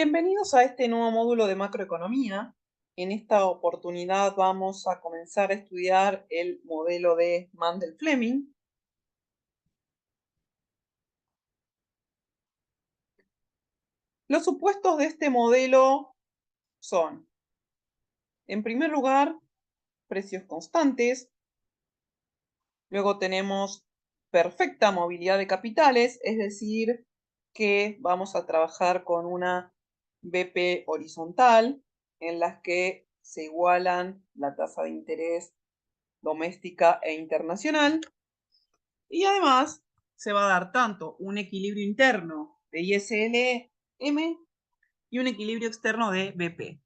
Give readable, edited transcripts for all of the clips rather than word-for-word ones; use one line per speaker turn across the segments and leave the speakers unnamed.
Bienvenidos a este nuevo módulo de macroeconomía. En esta oportunidad vamos a comenzar a estudiar el modelo de Mandel-Fleming. Los supuestos de este modelo son, en primer lugar, precios constantes. Luego tenemos perfecta movilidad de capitales, es decir, que vamos a trabajar con una BP horizontal en las que se igualan la tasa de interés doméstica e internacional. Y además se va a dar tanto un equilibrio interno de ISLM y un equilibrio externo de BP.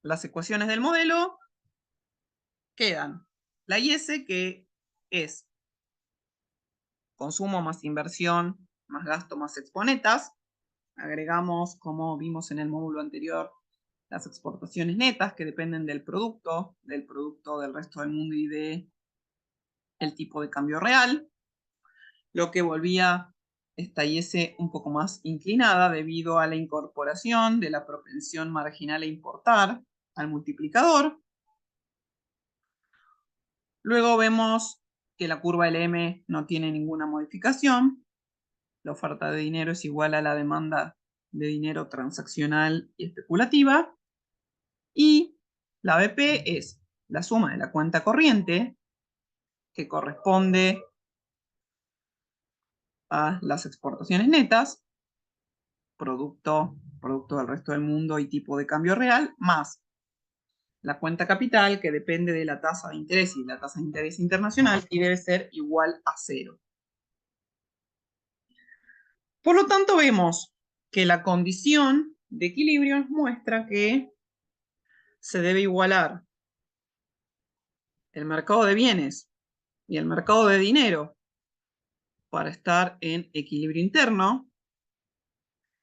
Las ecuaciones del modelo quedan la IS, que es consumo más inversión más gasto más exponetas. Agregamos, como vimos en el módulo anterior, las exportaciones netas que dependen del producto del resto del mundo y del tipo de cambio real, lo que volvía esta IS un poco más inclinada debido a la incorporación de la propensión marginal a importar al multiplicador. Luego vemos que la curva LM no tiene ninguna modificación. La oferta de dinero es igual a la demanda de dinero transaccional y especulativa. Y la BP es la suma de la cuenta corriente, que corresponde a las exportaciones netas, producto del resto del mundo y tipo de cambio real, más la cuenta capital, que depende de la tasa de interés y la tasa de interés internacional, y debe ser igual a 0. Por lo tanto, vemos que la condición de equilibrio nos muestra que se debe igualar el mercado de bienes y el mercado de dinero para estar en equilibrio interno.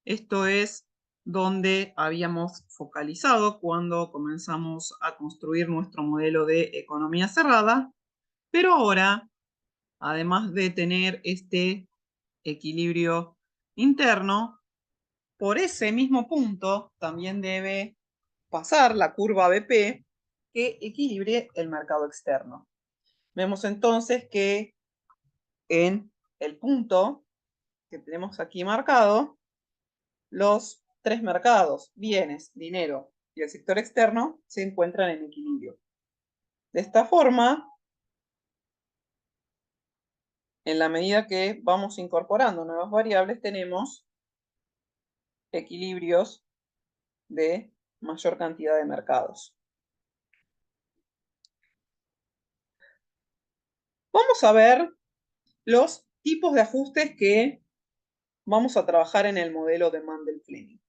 Esto es donde habíamos focalizado cuando comenzamos a construir nuestro modelo de economía cerrada, pero ahora, además de tener este equilibrio interno, por ese mismo punto también debe pasar la curva BP que equilibre el mercado externo. Vemos entonces que en el punto que tenemos aquí marcado, los tres mercados, bienes, dinero y el sector externo, se encuentran en equilibrio. De esta forma, en la medida que vamos incorporando nuevas variables, tenemos equilibrios de mayor cantidad de mercados. Vamos a ver los tipos de ajustes que vamos a trabajar en el modelo de Mandel-Fleming.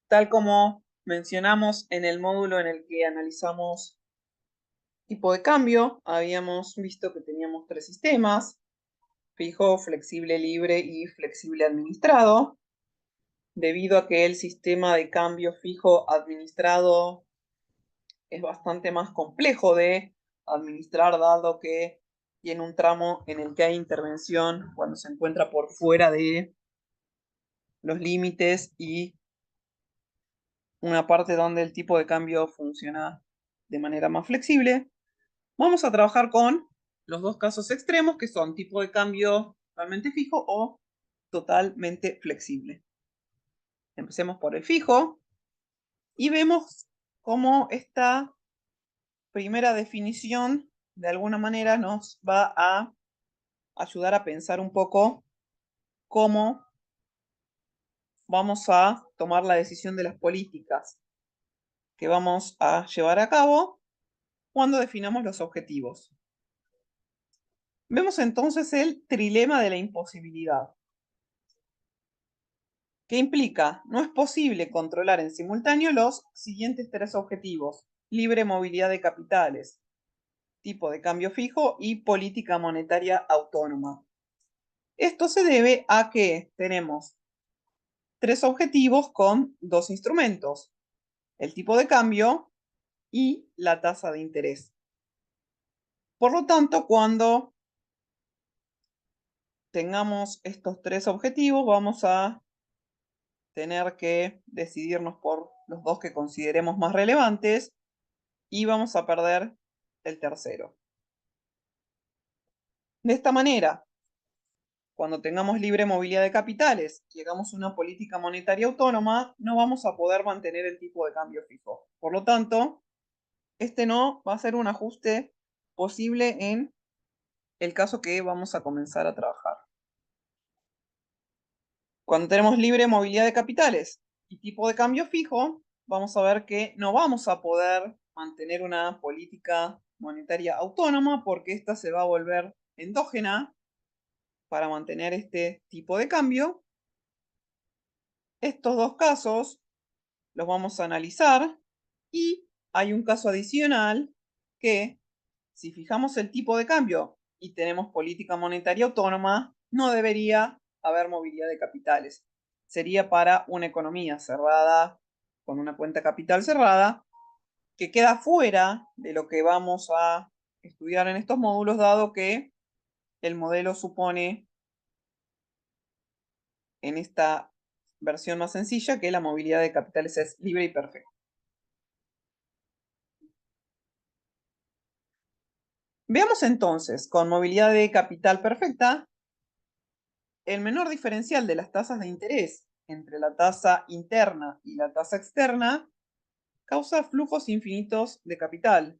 Tal como mencionamos en el módulo en el que analizamos tipo de cambio, habíamos visto que teníamos tres sistemas: fijo, flexible libre y flexible administrado. Debido a que el sistema de cambio fijo administrado es bastante más complejo de administrar, dado que tiene un tramo en el que hay intervención cuando se encuentra por fuera de los límites y una parte donde el tipo de cambio funciona de manera más flexible, vamos a trabajar con los dos casos extremos, que son tipo de cambio totalmente fijo o totalmente flexible. Empecemos por el fijo y vemos cómo esta primera definición de alguna manera nos va a ayudar a pensar un poco cómo vamos a tomar la decisión de las políticas que vamos a llevar a cabo cuando definamos los objetivos. Vemos entonces el trilema de la imposibilidad, que implica: no es posible controlar en simultáneo los siguientes tres objetivos: libre movilidad de capitales, tipo de cambio fijo y política monetaria autónoma. Esto se debe a que tenemos tres objetivos con dos instrumentos: el tipo de cambio y la tasa de interés. Por lo tanto, cuando tengamos estos tres objetivos, vamos a tener que decidirnos por los dos que consideremos más relevantes y vamos a perder el tercero. De esta manera, cuando tengamos libre movilidad de capitales y hagamos una política monetaria autónoma, no vamos a poder mantener el tipo de cambio fijo. Por lo tanto, este no va a ser un ajuste posible en el caso que vamos a comenzar a trabajar. Cuando tenemos libre movilidad de capitales y tipo de cambio fijo, vamos a ver que no vamos a poder mantener una política monetaria autónoma porque esta se va a volver endógena para mantener este tipo de cambio. Estos dos casos los vamos a analizar y hay un caso adicional que, si fijamos el tipo de cambio y tenemos política monetaria autónoma, no debería haber movilidad de capitales. Sería para una economía cerrada, con una cuenta capital cerrada, que queda fuera de lo que vamos a estudiar en estos módulos, dado que el modelo supone en esta versión más sencilla que la movilidad de capitales es libre y perfecta. Veamos entonces, con movilidad de capital perfecta, el menor diferencial de las tasas de interés entre la tasa interna y la tasa externa causa flujos infinitos de capital.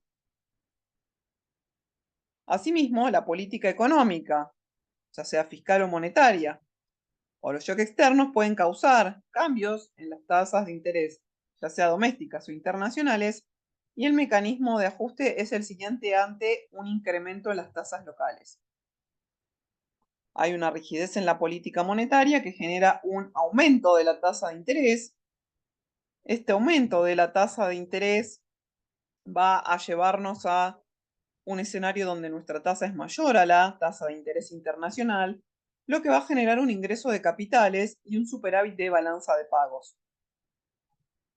Asimismo, la política económica, ya sea fiscal o monetaria, o los shocks externos pueden causar cambios en las tasas de interés, ya sea domésticas o internacionales, y el mecanismo de ajuste es el siguiente ante un incremento en las tasas locales. Hay una rigidez en la política monetaria que genera un aumento de la tasa de interés. Este aumento de la tasa de interés va a llevarnos a un escenario donde nuestra tasa es mayor a la tasa de interés internacional, lo que va a generar un ingreso de capitales y un superávit de balanza de pagos.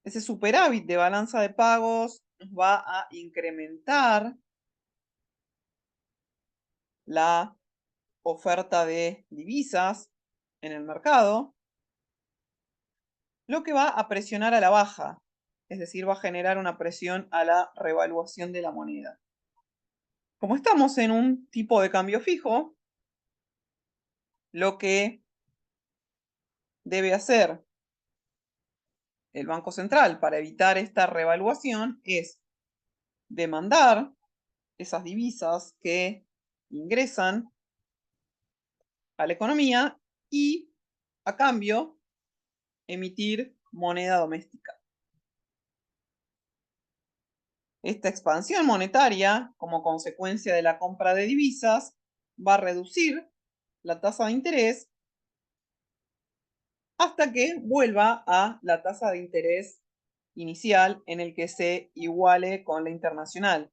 Ese superávit de balanza de pagos nos va a incrementar la oferta de divisas en el mercado, lo que va a presionar a la baja, es decir, va a generar una presión a la revaluación de la moneda. Como estamos en un tipo de cambio fijo, lo que debe hacer el Banco Central para evitar esta revaluación es demandar esas divisas que ingresan a la economía y, a cambio, emitir moneda doméstica. Esta expansión monetaria, como consecuencia de la compra de divisas, va a reducir la tasa de interés hasta que vuelva a la tasa de interés inicial en el que se iguale con la internacional.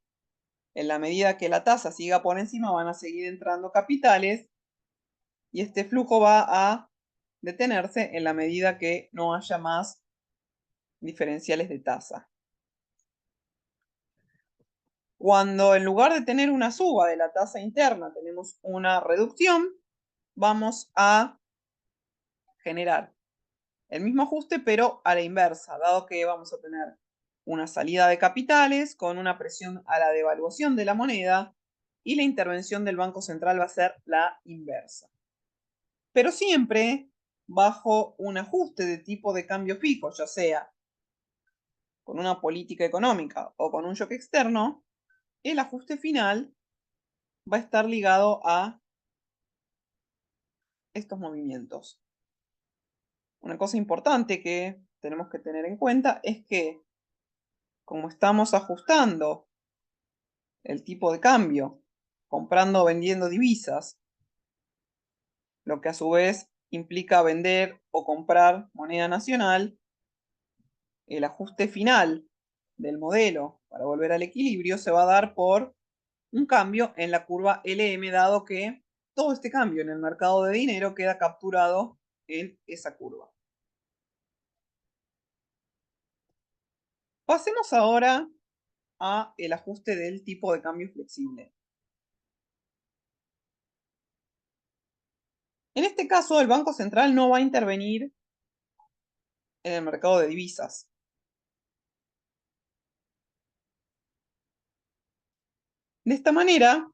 En la medida que la tasa siga por encima, van a seguir entrando capitales y este flujo va a detenerse en la medida que no haya más diferenciales de tasa. Cuando en lugar de tener una suba de la tasa interna tenemos una reducción, vamos a generar el mismo ajuste, pero a la inversa, dado que vamos a tener una salida de capitales con una presión a la devaluación de la moneda y la intervención del Banco Central va a ser la inversa. Pero siempre bajo un ajuste de tipo de cambio fijo, ya sea con una política económica o con un shock externo, el ajuste final va a estar ligado a estos movimientos. Una cosa importante que tenemos que tener en cuenta es que como estamos ajustando el tipo de cambio, comprando o vendiendo divisas, lo que a su vez implica vender o comprar moneda nacional, el ajuste final del modelo para volver al equilibrio se va a dar por un cambio en la curva LM, dado que todo este cambio en el mercado de dinero queda capturado en esa curva. Pasemos ahora a el ajuste del tipo de cambio flexible. En este caso, el Banco Central no va a intervenir en el mercado de divisas. De esta manera,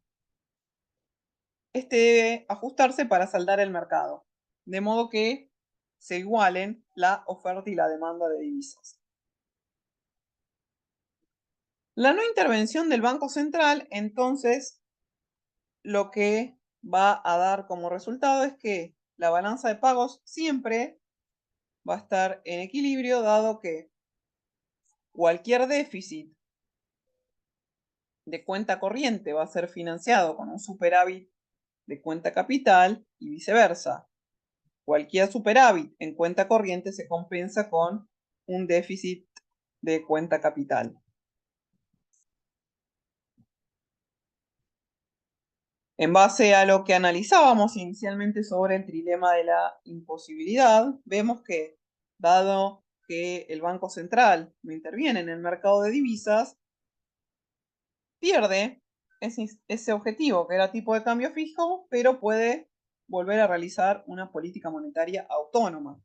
este debe ajustarse para saldar el mercado, de modo que se igualen la oferta y la demanda de divisas. La no intervención del Banco Central, entonces, lo que va a dar como resultado es que la balanza de pagos siempre va a estar en equilibrio, dado que cualquier déficit de cuenta corriente va a ser financiado con un superávit de cuenta capital y viceversa. Cualquier superávit en cuenta corriente se compensa con un déficit de cuenta capital. En base a lo que analizábamos inicialmente sobre el trilema de la imposibilidad, vemos que, dado que el Banco Central no interviene en el mercado de divisas, pierde ese objetivo, que era tipo de cambio fijo, pero puede volver a realizar una política monetaria autónoma.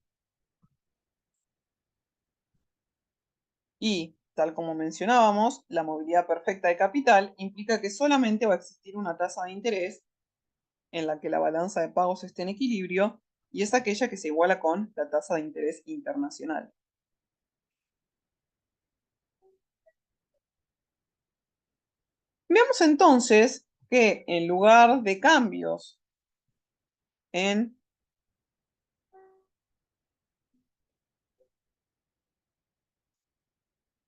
Y, tal como mencionábamos, la movilidad perfecta de capital implica que solamente va a existir una tasa de interés en la que la balanza de pagos esté en equilibrio, y es aquella que se iguala con la tasa de interés internacional. Veamos entonces que en lugar de cambios en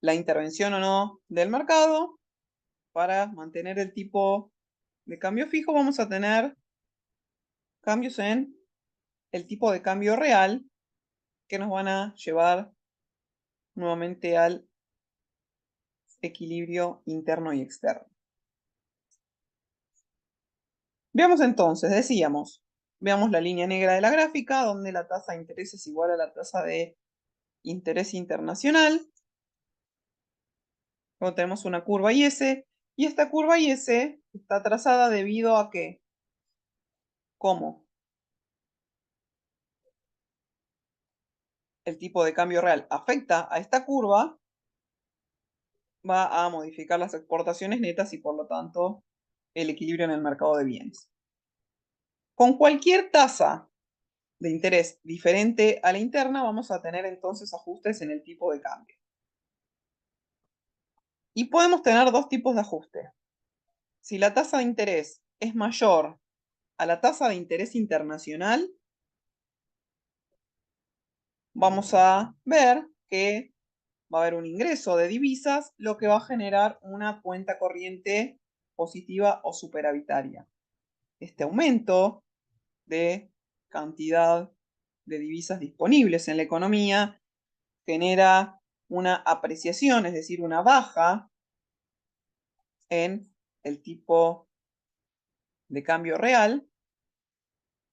la intervención o no del mercado, para mantener el tipo de cambio fijo, vamos a tener cambios en el tipo de cambio real que nos van a llevar nuevamente al equilibrio interno y externo. Veamos entonces, decíamos, veamos la línea negra de la gráfica, donde la tasa de interés es igual a la tasa de interés internacional. Luego tenemos una curva IS, y esta curva IS está trazada debido a que, como el tipo de cambio real afecta a esta curva, va a modificar las exportaciones netas y por lo tanto el equilibrio en el mercado de bienes. Con cualquier tasa de interés diferente a la interna, vamos a tener entonces ajustes en el tipo de cambio. Y podemos tener dos tipos de ajuste. Si la tasa de interés es mayor a la tasa de interés internacional, vamos a ver que va a haber un ingreso de divisas, lo que va a generar una cuenta corriente positiva o superavitaria. Este aumento de cantidad de divisas disponibles en la economía genera una apreciación, es decir, una baja en el tipo de cambio real,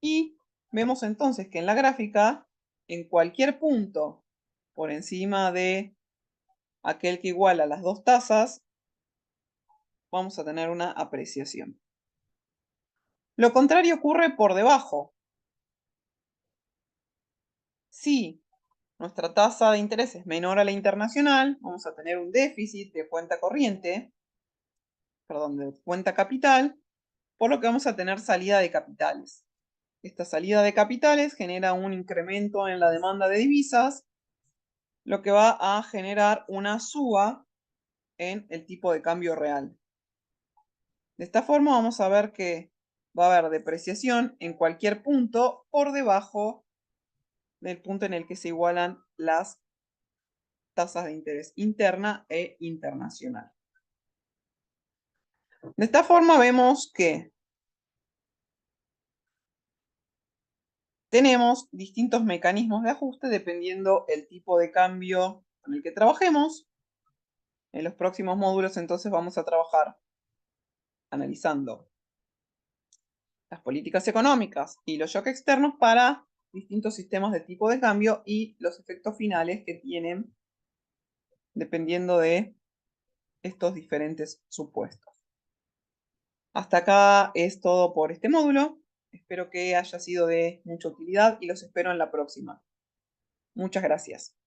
y vemos entonces que en la gráfica, en cualquier punto por encima de aquel que iguala las dos tasas, vamos a tener una apreciación. Lo contrario ocurre por debajo. Si nuestra tasa de interés es menor a la internacional, vamos a tener un déficit de cuenta corriente, perdón, de cuenta capital, por lo que vamos a tener salida de capitales. Esta salida de capitales genera un incremento en la demanda de divisas, lo que va a generar una suba en el tipo de cambio real. De esta forma vamos a ver que va a haber depreciación en cualquier punto por debajo del punto en el que se igualan las tasas de interés interna e internacional. De esta forma vemos que tenemos distintos mecanismos de ajuste dependiendo el tipo de cambio con el que trabajemos. En los próximos módulos entonces vamos a trabajar analizando las políticas económicas y los shocks externos para distintos sistemas de tipo de cambio y los efectos finales que tienen dependiendo de estos diferentes supuestos. Hasta acá es todo por este módulo. Espero que haya sido de mucha utilidad y los espero en la próxima. Muchas gracias.